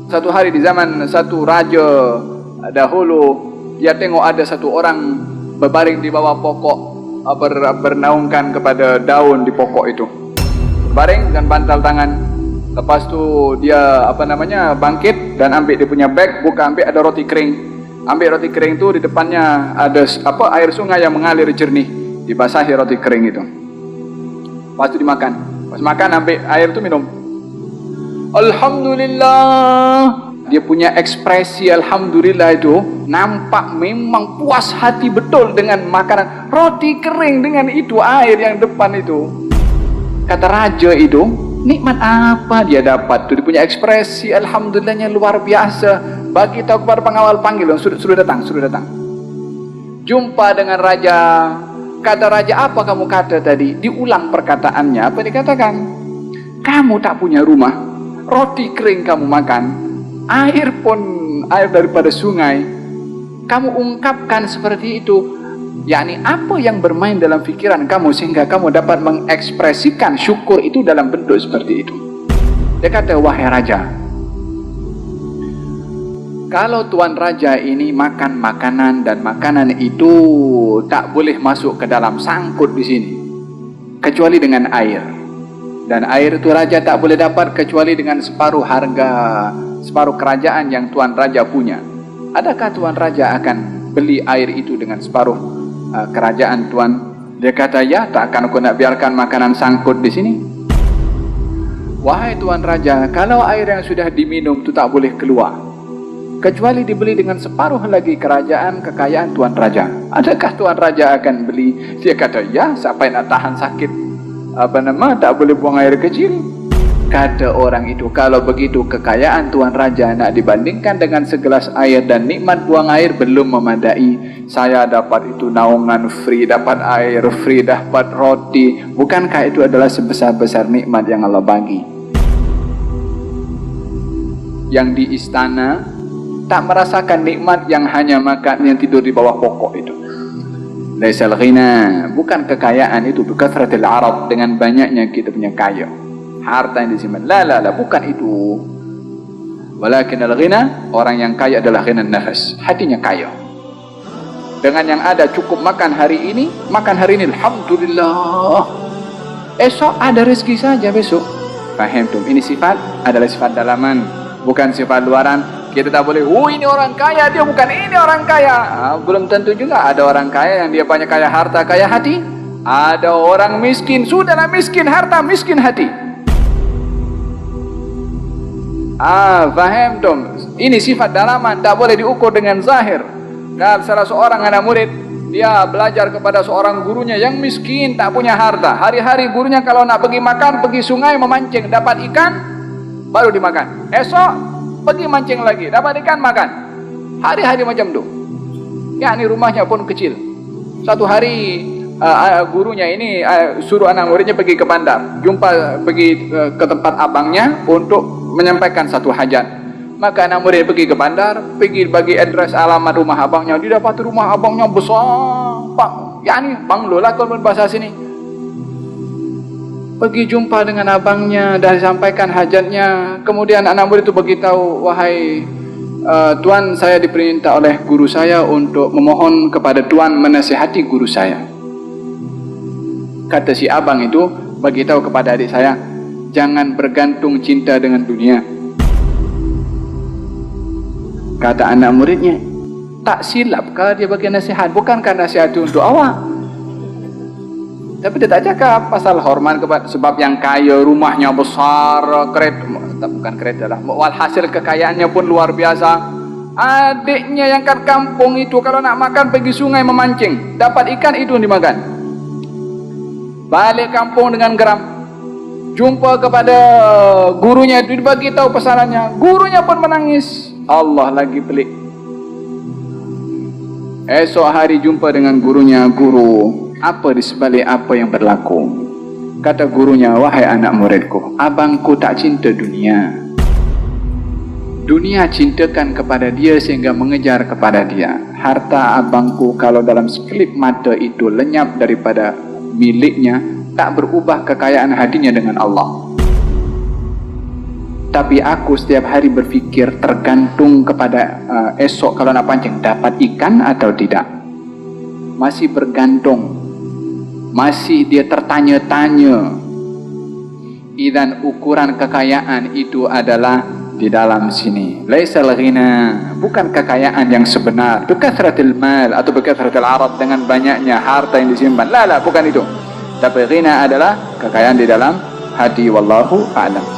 Satu hari di zaman satu raja dahulu, dia tengok ada satu orang berbaring di bawah pokok, bernaungkan kepada daun di pokok itu, berbaring dan bantal tangan. Lepas tu dia bangkit dan ambil dia punya bag, buka, ambil ada roti kering. Ambil roti kering tu, di depannya ada air sungai yang mengalir jernih, dibasahi roti kering itu. Lepas tu dimakan. Pas makan, ambil air tu minum. Alhamdulillah. Dia punya ekspresi alhamdulillah itu nampak memang puas hati betul dengan makanan roti kering dengan itu air yang depan itu. Kata raja itu, nikmat apa dia dapat tu? Dia punya ekspresi alhamdulillahnya luar biasa. Bagi tahu kepada pengawal, panggil, suruh datang. Jumpa dengan raja. Kata raja, apa kamu kata tadi? Diulang perkataannya. Apa dikatakan? Kamu tak punya rumah, roti kering kamu makan, air pun air daripada sungai, kamu ungkapkan seperti itu. Yakni apa yang bermain dalam pikiran kamu sehingga kamu dapat mengekspresikan syukur itu dalam bentuk seperti itu. Dia kata, wahai raja, kalau tuan raja ini makan makanan dan makanan itu tak boleh masuk ke dalam sangkut di sini kecuali dengan air, dan air itu raja tak boleh dapat kecuali dengan separuh harga, separuh kerajaan yang tuan raja punya, adakah tuan raja akan beli air itu dengan separuh kerajaan tuan? Dia kata, ya, tak akan aku nak biarkan makanan sangkut di sini. Wahai tuan raja, kalau air yang sudah diminum itu tak boleh keluar kecuali dibeli dengan separuh lagi kerajaan kekayaan tuan raja, adakah tuan raja akan beli? Dia kata, ya, siapa yang nak tahan sakit tak boleh buang air kecil. Kata orang itu, kalau begitu kekayaan tuan raja nak dibandingkan dengan segelas air dan nikmat buang air belum memadai. Saya dapat itu naungan free, dapat air free, dapat roti. Bukankah itu adalah sebesar-besar nikmat yang Allah bagi? Yang di istana tak merasakan nikmat yang hanya makan, yang tidur di bawah pokok itu. Laisal ghina, bukan kekayaan itu bikathratil arad, dengan banyaknya kita punya kaya, harta yang disimpan. La, bukan itu. Walakin al-ghina, orang yang kaya adalah ghina nafas, hatinya kaya. Dengan yang ada cukup makan hari ini, alhamdulillah. Esok ada rezeki saja besok. Faham tu? Ini sifat adalah sifat dalaman, bukan sifat luaran. Kita tak boleh, ini orang kaya, dia bukan ini orang kaya. Belum tentu juga. Ada orang kaya yang dia banyak kaya harta, kaya hati. Ada orang miskin, sudahlah miskin harta, miskin hati. Faham dong? Ini sifat dalaman, tak boleh diukur dengan zahir. Kalau salah seorang anak murid, dia belajar kepada seorang gurunya yang miskin, tak punya harta. Hari-hari gurunya kalau nak pergi makan, pergi sungai memancing, dapat ikan, baru dimakan. Esok pergi mancing lagi, dapat ikan, makan. Hari-hari macam tu. Ya, ini rumahnya pun kecil. Satu hari gurunya ini suruh anak muridnya pergi ke bandar, pergi ke tempat abangnya untuk menyampaikan satu hajat. Maka anak murid pergi ke bandar, pergi bagi address alamat rumah abangnya. Dia dapat rumah abangnya besar, banglo lah kalau bahasa sini. Pergi jumpa dengan abangnya dan sampaikan hajatnya. Kemudian anak murid itu beritahu, wahai tuan, saya diperintah oleh guru saya untuk memohon kepada tuan menasihati guru saya. Kata si abang itu, beritahu kepada adik saya, jangan bergantung cinta dengan dunia. Kata anak muridnya, tak silapkah dia bagi nasihat? Bukankah nasihat itu untuk awak? Tapi dia tak cakap pasal hormat kepada, sebab yang kaya rumahnya besar, bukan kereta lah, walhasil kekayaannya pun luar biasa. Adiknya yang kat kampung itu kalau nak makan pergi sungai memancing, dapat ikan itu dimakan. Balik kampung dengan geram, jumpa kepada gurunya, dibagi tahu pesanannya, gurunya pun menangis. Allah lagi pelik. Esok hari jumpa dengan gurunya, guru, apa di sebalik apa yang berlaku? Kata gurunya, wahai anak muridku, abangku tak cinta dunia. Dunia cintakan kepada dia sehingga mengejar kepada dia. Harta abangku kalau dalam sekelip mata itu lenyap daripada miliknya, tak berubah kekayaan hatinya dengan Allah. Tapi aku setiap hari berfikir tergantung kepada esok kalau nak pancing dapat ikan atau tidak. Masih bergantung, masih dia tertanya-tanya. Idzan ukuran kekayaan itu adalah di dalam sini. Laisal ghina, bukan kekayaan yang sebenar. Bikathratil mal atau bikathratil arad, dengan banyaknya harta yang disimpan. La, bukan itu. Tapi ghina adalah kekayaan di dalam hati. Wallahu a'lam.